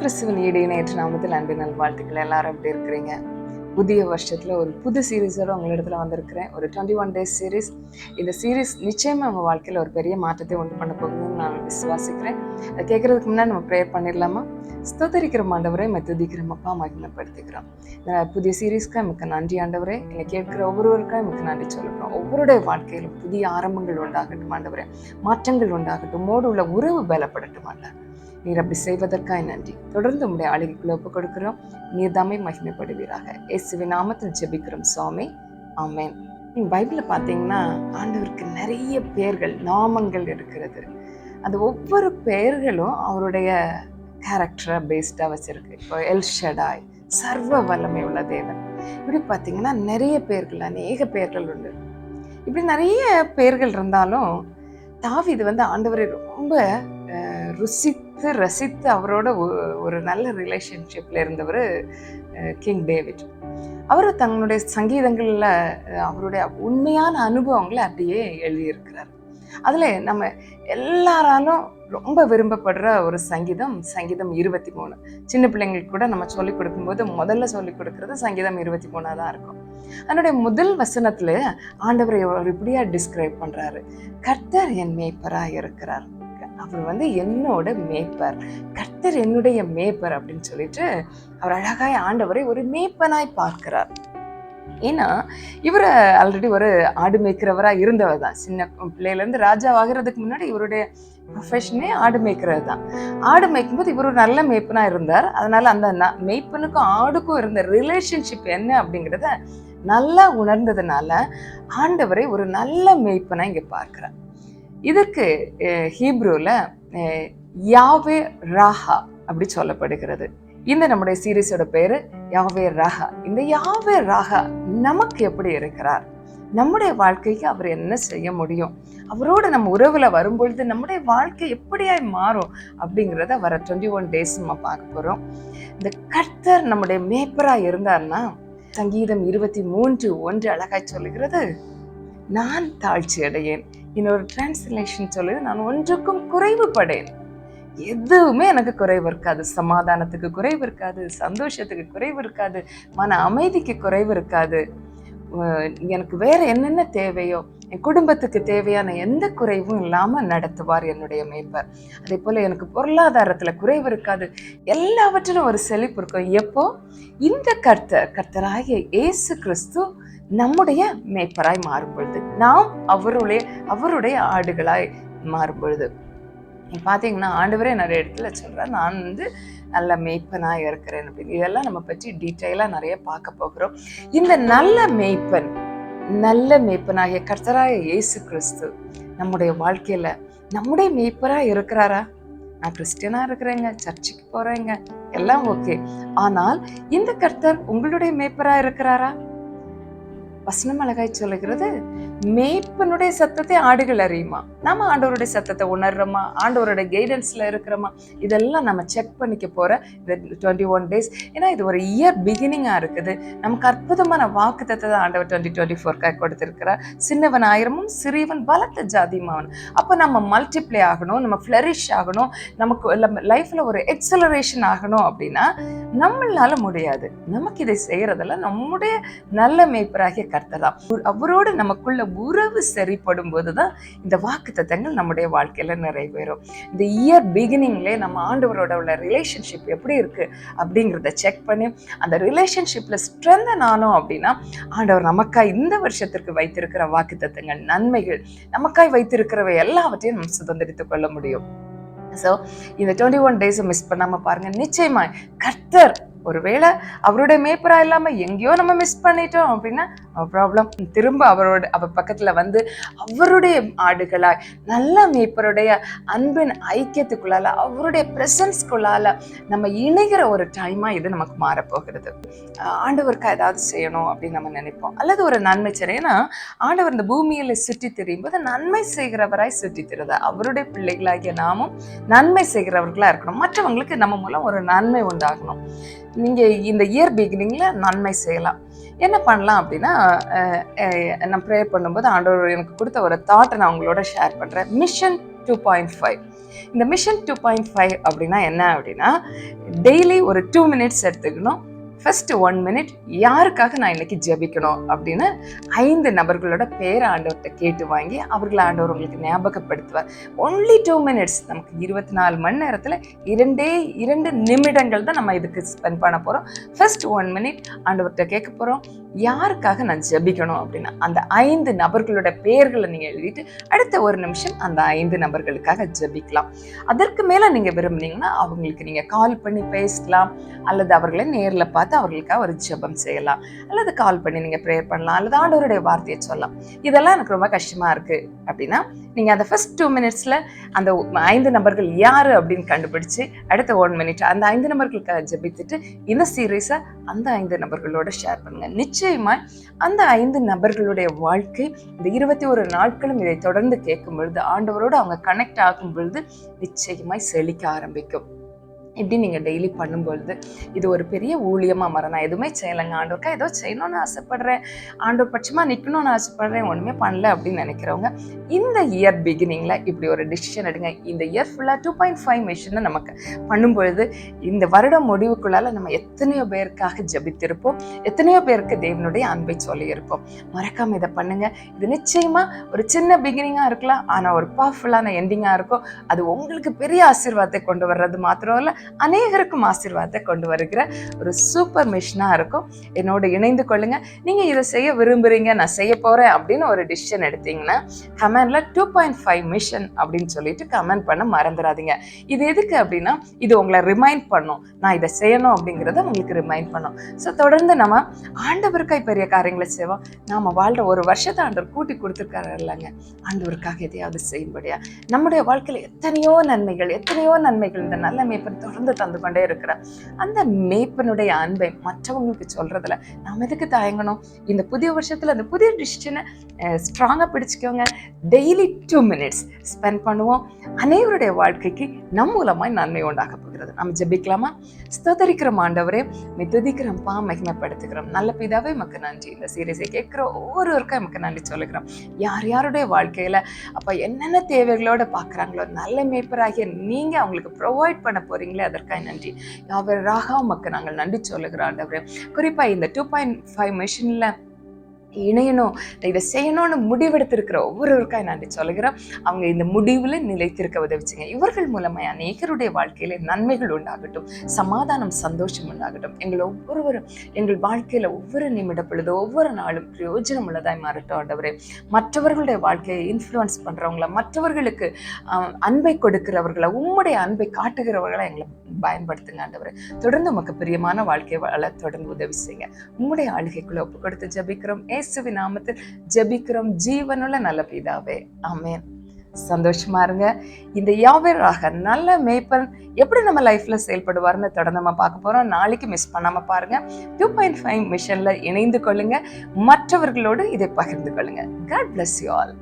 கிறிஸ்துவின் ஈடு இணையற்ற நாமத்தில் அன்பின் நல்வாழ்த்துக்கள். எல்லாரும் எப்படி இருக்கிறீங்க? புதிய வருஷத்துல ஒரு புது சீரீஸோட உங்களிடத்துல வந்திருக்கிறேன். ஒரு 21 days சீரீஸ். இந்த சீரீஸ் நிச்சயமா உங்க வாழ்க்கையில ஒரு பெரிய மாற்றத்தை உண்டு பண்ண போகுதுன்னு நான் விசுவாசிக்கிறேன். அதை கேட்கறதுக்கு முன்னாடி நம்ம ப்ரேயர் பண்ணிடலாமா? ஸ்தோத்தரிக்கிற ஆண்டவரை துதிக்கிற அப்பா மகிமைப்படுத்திக்கிறோம். புதிய சீரீஸ்க்காக மிக்க நன்றி ஆண்டவரே. என்னை கேட்கிற ஒவ்வொருவருக்காக மிக்க நன்றி சொல்லுறோம். ஒவ்வொருடைய வாழ்க்கையிலும் புதிய ஆரம்பங்கள் உண்டாகட்டும் ஆண்டவரே, மாற்றங்கள் உண்டாகட்டும், மோடு உள்ள உறவு பலப்படட்டும் ஆண்டா. நீர் அப்படி செய்வதற்காக நன்றி. தொடர்ந்து உங்களுடைய ஆளுகைக்குள்ள ஒப்புக் கொடுக்கிறோம். நீர் தாமே மகிமைப்படுவீராக. இயேசுவின் நாமத்தில் ஜெபிக்கிறோம் சுவாமி, ஆமென். நீங்க பைபிள்ல பாத்தீங்கன்னா ஆண்டவருக்கு நிறைய பெயர்கள், நாமங்கள் இருக்கிறது. அந்த ஒவ்வொரு பெயர்களும் அவருடைய கேரக்டரை பேஸ்டா வச்சிருக்கு. இப்போ எல் ஷடாய், சர்வ வல்லமை உள்ள தேவன். இப்படி பார்த்தீங்கன்னா நிறைய பெயர்கள், அநேக பெயர்கள் உண்டு. இப்படி நிறைய பெயர்கள் இருந்தாலும் தாவீது ஆண்டவரை ரொம்ப ரசித்து அவரோட ஒரு நல்ல ரிலேஷன்ஷிப்ல இருந்தவர் கிங் டேவிட். அவர் தங்களுடைய சங்கீதங்கள்ல அவருடைய உண்மையான அனுபவங்களை அப்படியே எழுதியிருக்கிறார். அதுல நம்ம எல்லாராலும் ரொம்ப விரும்பப்படுற ஒரு சங்கீதம் 23. சின்ன பிள்ளைங்களுக்கு கூட நம்ம சொல்லிக் கொடுக்கும்போது முதல்ல சொல்லிக் கொடுக்கறது சங்கீதம் 23 தான் இருக்கும். அதனுடைய முதல் வசனத்துல ஆண்டவரை அவர் இப்படியா டிஸ்கிரைப் பண்றாரு. கர்த்தர் என் மேய்ப்பராய் இருக்கிறார். அவர் என்னோட மேய்ப்பர், கர்த்தர் என்னுடைய மேய்ப்பர் அப்படின்னு சொல்லிட்டு அவர் அழகாய் ஆண்டவரை ஒரு மேய்ப்பனாய் பார்க்கிறார். ஏன்னா இவர் ஆல்ரெடி ஒரு ஆடு மேய்க்கிறவரா இருந்தவர் தான். சின்ன பிள்ளையில இருந்து ராஜா ஆகிறதுக்கு முன்னாடி இவருடைய ப்ரொஃபஷனே ஆடு மேய்க்கிறது தான். ஆடு மேய்க்கும் போது இவர் ஒரு நல்ல மேய்ப்பனா இருந்தார். அதனால அந்த மேய்ப்பனுக்கும் ஆடுக்கும் இருந்த ரிலேஷன்ஷிப் என்ன அப்படிங்கிறத நல்லா உணர்ந்ததுனால ஆண்டவரை ஒரு நல்ல மேய்ப்பனா இங்க பார்க்கிறார். இதற்கு ஹீப்ரூல யாவே ராஹா அப்படி சொல்லப்படுகிறது. இந்த நம்முடைய சீரீஸோட பேரு யாவே ராஹா. இந்த யாவே ராஹா நமக்கு எப்படி இருக்கிறார், நம்முடைய வாழ்க்கைக்கு அவர் என்ன செய்ய முடியும், அவரோட நம்ம உறவுல வரும்பொழுது நம்முடைய வாழ்க்கை எப்படியாய் மாறும் அப்படிங்கிறத வர 21 days நம்ம பார்க்க போறோம். இந்த கர்த்தர் நம்முடைய மேய்ப்பராய் இருந்தார்னா சங்கீதம் 23:1 அழகாய் சொல்லுகிறது, நான் தாழ்ச்சி அடையேன். இன்னொரு டிரான்ஸ்லேஷன் சொல்லுது, நான் ஒன்றுக்கும் குறைவுபடேன். எதுவுமே எனக்கு குறைவு இருக்காது. சமாதானத்துக்கு குறைவு இருக்காது, சந்தோஷத்துக்கு குறைவு இருக்காது, மன அமைதிக்கு குறைவு இருக்காது. எனக்கு வேற என்னென்ன தேவையோ, என் குடும்பத்துக்கு தேவையான எந்த குறைவும் இல்லாம நடத்துவார் என்னுடைய மேய்ப்பர். அதே போல எனக்கு பொருளாதாரத்துல குறைவு இருக்காது. எல்லாவற்றிலும் ஒரு செழிப்பு இருக்கும். எப்போ இந்த கர்த்தராகிய இயேசு கிறிஸ்து நம்முடைய மேய்ப்பராய் மாறும் பொழுது, நாம் அவருடைய ஆடுகளாய் மாறும் பொழுது. பாத்தீங்கன்னா ஆண்டவரே நிறைய இடத்துல சொல்றார், நான் நல்ல மேய்ப்பனாய் இருக்கிறேன் அப்படின்னு. இதெல்லாம் நம்ம பற்றி டீட்டெயிலா நிறைய பார்க்க போகிறோம். இந்த நல்ல மேய்ப்பனாகிய கர்த்தராகிய இயேசு கிறிஸ்து நம்முடைய வாழ்க்கையில நம்முடைய மேய்ப்பராய் இருக்கிறாரா? நான் கிறிஸ்டியனா இருக்கிறேங்க, சர்ச்சுக்கு போறேங்க, எல்லாம் ஓகே. ஆனால் இந்த கர்த்தர் உங்களுடைய மேய்ப்பராய் இருக்கிறாரா? வசனம் அழகாய் சொல்லுகிறது, மேய்ப்பனுடைய சத்தத்தை ஆடுகள் அறியுமா? நாம ஆண்டவருடைய சத்தத்தை உணர்றோமா? ஆண்டவருடைய கைடன்ஸ்ல இருக்கிறோமா? இதெல்லாம் நம்ம செக் பண்ணிக்க போற 21 days. ஏன்னா இது ஒரு இயர் பிகினிங்கா இருக்குது. நமக்கு அற்புதமான வாக்குத்தத்தை தான் ஆண்டவர் 2024 கொடுத்திருக்கிறார். சின்னவன் 1000 சிறியவன் பலத்த ஜாதியுமாவன். அப்ப நம்ம மல்டிப்ளை ஆகணும், நம்ம ஃபிளரிஷ் ஆகணும், நமக்கு லைஃப்ல ஒரு எக்ஸலரேஷன் ஆகணும் அப்படின்னா நம்மளால முடியாது. நமக்கு இதை செய்யறதெல்லாம் நம்முடைய நல்ல மேய்ப்பராகிய கர்த்தர் தான். அவரோடு நமக்குள்ள உறவு சரிப்படும் போதுதான் இந்த வாக்குத்தத்தங்கள் நம்முடைய வாழ்க்கையில நிறைவேறும். இந்த இயர் பிகினிங்ல நம்ம ஆண்டவரோட உள்ள ரிலேஷன்ஷிப் எப்படி இருக்கு அப்படிங்கிறத செக் பண்ணி அந்த ரிலேஷன்ஷிப்ல ஸ்ட்ரென்தன் ஆனோம் அப்படின்னா ஆண்டவர் நமக்காய் இந்த வருஷத்திற்கு வைத்திருக்கிற வாக்குத்தத்தங்கள், நன்மைகள், நமக்காய் வைத்திருக்கிறவை எல்லாவற்றையும் நம்ம சுதந்திரித்துக் கொள்ள முடியும். ஸோ இந்த 21 days மிஸ் பண்ணாம பாருங்க. நிச்சயமா கர்த்தர் ஒருவேளை அவருடைய மேய்ப்பரா இல்லாம எங்கேயோ நம்ம மிஸ் பண்ணிட்டோம் அப்படின்னா ப்ராப்ளம். திரும்ப அவர் பக்கத்துல அவருடைய ஆடுகளாய் நல்ல மேய்ப்பருடைய அன்பின் ஐக்கியத்துக்குள்ளால, அவருடைய பிரசன்ஸ்குள்ளால நம்ம இணைகிற ஒரு டைமா இது நமக்கு மாறப்போகிறது. ஆண்டவருக்கு ஏதாவது செய்யணும் அப்படின்னு நம்ம நினைப்போம், அல்லது ஒரு நன்மை செய்யணும். ஏன்னா ஆண்டவர் இந்த பூமியில சுற்றி திரியும் போது நன்மை செய்கிறவராய் சுற்றி திரிந்தார். அவருடைய பிள்ளைகளாகிய நாமும் நன்மை செய்கிறவர்களா இருக்கணும். மற்றவங்களுக்கு நம்ம மூலம் ஒரு நன்மை உண்டாகணும். நீங்க இந்த இயர் பிகினிங்ல நன்மை செய்யலாம். என்ன பண்ணலாம் அப்படின்னா, நான் ப்ரேயர் பண்ணும்போது ஆண்டவர் எனக்கு கொடுத்த ஒரு தாட்டை நான் உங்களோட ஷேர் பண்றேன். மிஷன் 2.5 இந்த மிஷன் 2.5 அப்படின்னா என்ன அப்படின்னா, டெய்லி ஒரு 2 மினிட்ஸ் எடுத்துக்கணும். ஃபர்ஸ்ட் 1 மினிட் யாருக்காக நான் இன்னைக்கு ஜெபிக்கணும் அப்படின்னு 5 நபர்களோட பேரை ஆண்டவர்கிட்ட கேட்டு வாங்கி அவர்களை ஆண்டவர் உங்களுக்கு ஞாபகப்படுத்துவார். Only 2 minutes. நமக்கு 24 மணி நேரத்தில் 2 நிமிடங்கள் தான் நம்ம இதுக்கு ஸ்பெண்ட் பண்ண போகிறோம். ஃபர்ஸ்ட் 1 மினிட் ஆண்டவர்கிட்ட கேட்க போகிறோம், யாருக்காக நான் ஜெபிக்கணும் அப்படின்னா அந்த 5 நபர்களோட பெயர்களை நீங்கள் எழுதிட்டு அடுத்த 1 நிமிஷம் அந்த 5 நபர்களுக்காக ஜெபிக்கலாம். அதற்கு மேலே நீங்கள் விரும்புனீங்கன்னா அவங்களுக்கு நீங்கள் கால் பண்ணி பேசலாம், அல்லது அவர்களை நேரில் பார்த்து அவர்களுக்காக ஒரு ஜெபம் செய்யலாம், அல்லது கால் பண்ணி நீங்கள் ப்ரேயர் பண்ணலாம், அல்லது ஆண்டவருடைய வார்த்தையை சொல்லலாம். இதெல்லாம் எனக்கு ரொம்ப கஷ்டமாக இருக்குது அப்படின்னா நீங்கள் அந்த ஃபர்ஸ்ட் 2 மினிட்ஸில் அந்த 5 நபர்கள் யார் அப்படின்னு கண்டுபிடிச்சு அடுத்த 1 மினிட் அந்த 5 நபர்களுக்காக ஜெபித்துட்டு இந்த சீரீஸை அந்த 5 நபர்களோட ஷேர் பண்ணுங்கள். நிச்சயமாக அந்த 5 நபர்களுடைய வாழ்க்கை இந்த 21 நாட்களும் இதை தொடர்ந்து கேட்கும் பொழுது, ஆண்டவரோடு அவங்க கனெக்ட் ஆகும் பொழுது நிச்சயமாய் செழிக்க ஆரம்பிக்கும். இப்படி நீங்கள் டெய்லி பண்ணும்பொழுது இது ஒரு பெரிய ஊழியமாக மாறும். நான் எதுவுமே செய்யலைங்க, ஆண்டவருக்கா ஏதோ செய்யணும்னு ஆசைப்படுறேன், ஆண்டவர் பட்சமாக நிற்கணும்னு ஆசைப்படுறேன், ஒன்றுமே பண்ணல அப்படின்னு நினைக்கிறவங்க இந்த இயர் பிகினிங்கில் இப்படி ஒரு டிசிஷன் எடுங்க. இந்த இயர் ஃபுல்லாக 2.5 மிஷனை நமக்கு பண்ணும்பொழுது இந்த வருடம் முடிவுக்குள்ளால் நம்ம எத்தனையோ பேருக்காக ஜெபித்திருப்போம், எத்தனையோ பேருக்கு தேவனுடைய அன்பை சொல்லியிருப்போம். மறக்காமல் இதை பண்ணுங்கள். இது நிச்சயமாக ஒரு சின்ன பிகினிங்காக இருக்கலாம், ஆனால் ஒரு பவர்ஃபுல்லான எண்டிங்காக இருக்கும். அது உங்களுக்கு பெரிய ஆசீர்வாதத்தை கொண்டு வர்றது மாத்திரம் இல்லை, அநேகருக்கும் ஆசீர்வாதத்தை கொண்டு வருகிற ஒரு சூப்பர் மிஷனாக இருக்கும். என்னோட இணைந்து கொள்ளுங்க. நீங்கள் இதை செய்ய விரும்புகிறீங்க, நான் செய்ய போகிறேன் அப்படின்னு ஒரு டிசிஷன் எடுத்தீங்கன்னா கமெண்ட்ல 2.5 மிஷன் அப்படின்னு சொல்லிட்டு கமெண்ட் பண்ண மறந்துடாதீங்க. இது எதுக்கு அப்படின்னா இது உங்களை ரிமைண்ட் பண்ணும், நான் இதை செய்யணும் அப்படிங்கிறத உங்களுக்கு ரிமைண்ட் பண்ணும். ஸோ தொடர்ந்து நம்ம ஆண்டவருக்காய் பெரிய காரியங்களை செய்வோம். நாம் வாழ்கிற ஒரு வருஷத்தை ஆண்டவர் கூட்டி கொடுத்துருக்காரு இல்லைங்க, ஆண்டவருக்காக எதையாவது செய்யும்படியா. நம்முடைய வாழ்க்கையில் எத்தனையோ நன்மைகள் இந்த நல்ல மேய்ப்பன் தொடர்ந்து தந்து கொண்டே இருக்கிறார். அந்த மேய்ப்பனுடைய அன்பை மற்றவங்களுக்கு சொல்றதுல நாம் எதுக்கு தயங்கணும்? இந்த புதிய வருஷத்துல அந்த புதிய டிசிஷனை ஸ்ட்ராங்கா பிடிச்சுக்கோங்க. டெய்லி 2 மினிட்ஸ் ஸ்பெண்ட் பண்ணுவோம். அனைவருடைய வாழ்க்கைக்கு நம் மூலமாய் நன்மை உண்டாக போகிறது. நம்ம ஜெபிக்கலாமா? ஸ்தோத்தரிக்கிறோம் ஆண்டவரே, துதிக்கிறோம்ப்பா, மகிமைப்படுத்துகிறோம். நல்ல பிதாவே எமக்கு நன்றி. இந்த சீரியஸை கேட்கிற ஒவ்வொருவருக்கும் எமக்கு நன்றி சொல்லுகிறோம். யார் யாருடைய வாழ்க்கையில அப்ப என்னென்ன தேவைகளோட பாக்குறாங்களோ நல்ல மேய்ப்பராகிய நீங்க அவங்களுக்கு ப்ரொவைட் பண்ண போறீங்களே, அதற்காக நன்றி. யாவராக உமக்கு நாங்கள் நன்றி சொல்லுகிறோம் ஆண்டவரே. குறிப்பா இந்த 2.5 மிஷன்ல இணையணும், இதை செய்யணும்னு முடிவெடுத்திருக்கிற ஒவ்வொருவருக்காக நன்றி சொல்லுகிறோம். அவங்க இந்த முடிவில் நிலைத்திருக்க உதவிச்சுங்க. இவர்கள் மூலமா அநேகருடைய வாழ்க்கையில நன்மைகள் உண்டாகட்டும், சமாதானம், சந்தோஷம் உண்டாகட்டும். எங்கள் ஒவ்வொருவரும் எங்கள் வாழ்க்கையில ஒவ்வொரு நிமிட பொழுது ஒவ்வொரு நாளும் பிரயோஜனம் உள்ளதாய் மாறட்டும் ஆண்டவரே. மற்றவர்களுடைய வாழ்க்கையை இன்ஃப்ளூயன்ஸ் பண்றவங்கள, மற்றவர்களுக்கு அன்பை கொடுக்கிறவர்களை, உம்முடைய அன்பை காட்டுகிறவர்களை எங்களை பயன்படுத்துங்க ஆண்டவரே. தொடர்ந்து உமக்கு பிரியமான வாழ்க்கை வாழ தொடர்ந்து உதவி செய்யுங்க. உம்முடைய ஆளுகைக்குள்ள ஒப்பு கொடுத்து ஜெபிக்கிறோம். இயேசுவின் நாமத்தில் ஜெபிக்கிறோம் ஜீவனுள்ள நல்ல பிதாவே, ஆமென். சந்தோஷமா இருங்க. இந்த யாவேராக நல்ல மேய்ப்பன் எப்படி நம்ம லைஃப்ல செயல்படுவார்னு தொடர்ந்து நம்ம பார்க்க போறோம். நாளைக்கு மிஸ் பண்ணாம பாருங்க. 2.5 மிஷன்ல இணைந்து கொள்ளுங்க. மற்றவர்களோடு இதை பகிர்ந்து கொள்ளுங்க. God bless you all.